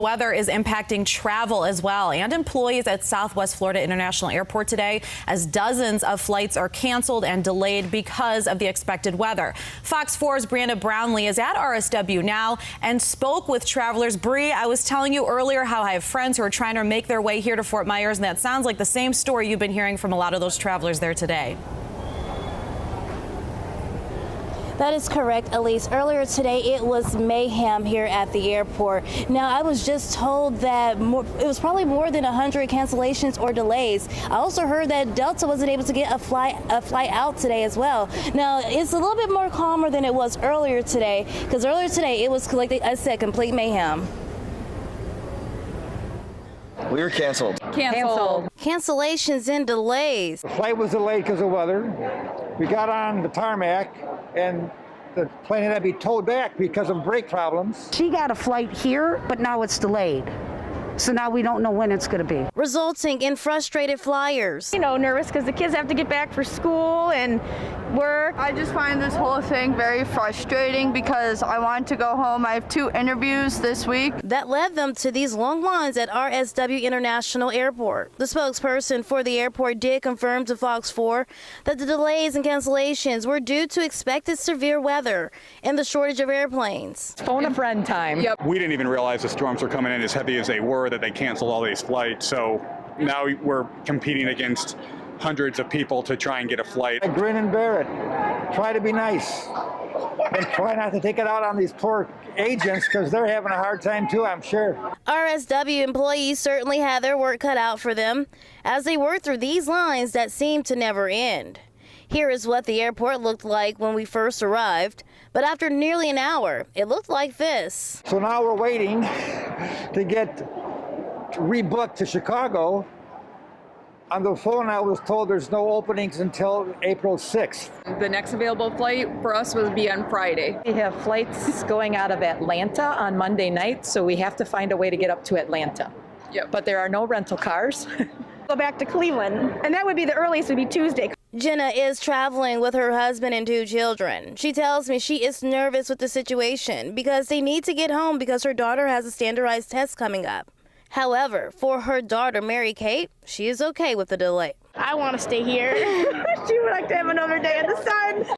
Weather is impacting travel as well and employees at Southwest Florida International Airport today as dozens of flights are canceled and delayed because of the expected weather. Fox 4's Brianna Brownlee is at RSW now and spoke with travelers. Bree, I was telling you earlier how I have friends who are trying to make their way here to Fort Myers, and that sounds like the same story you've been hearing from a lot of those travelers there today. That is correct, Elise. Earlier today, it was mayhem here at the airport. Now, I was just told that it was probably more than 100 cancellations or delays. I also heard that Delta wasn't able to get a flight out today as well. Now, it's a little bit more calmer than it was earlier today, because earlier today, it was, like I said, complete mayhem. We were canceled. Cancellations and delays. The flight was delayed because of weather. We got on the tarmac and the plane had to be towed back because of brake problems. She got a flight here, but now it's delayed. So now we don't know when it's going to be. Resulting in frustrated flyers. Nervous because the kids have to get back for school and work. I just find this whole thing very frustrating because I want to go home. I have 2 interviews this week. That led them to these long lines at RSW International Airport. The spokesperson for the airport did confirm to Fox 4 that the delays and cancellations were due to expected severe weather and the shortage of airplanes. Phone a friend time. Yep. We didn't even realize the storms were coming in as heavy as they were, that they canceled all these flights. So now we're competing against hundreds of people to try and get a flight. I grin and bear it. Try to be nice. And try not to take it out on these poor agents because they're having a hard time too, I'm sure. RSW employees certainly had their work cut out for them as they worked through these lines that seemed to never end. Here is what the airport looked like when we first arrived, but after nearly an hour, it looked like this. So now we're waiting to get rebooked to Chicago. On the phone, I was told there's no openings until April 6th. The next available flight for us will be on Friday. We have flights going out of Atlanta on Monday night, so we have to find a way to get up to Atlanta. Yep. But there are no rental cars. Go back to Cleveland, and that would be the earliest, would be Tuesday. Jenna is traveling with her husband and 2 children. She tells me she is nervous with the situation because they need to get home because her daughter has a standardized test coming up. However, for her daughter, Mary Kate, she is okay with the delay. I want to stay here. She would like to have another day in the sun.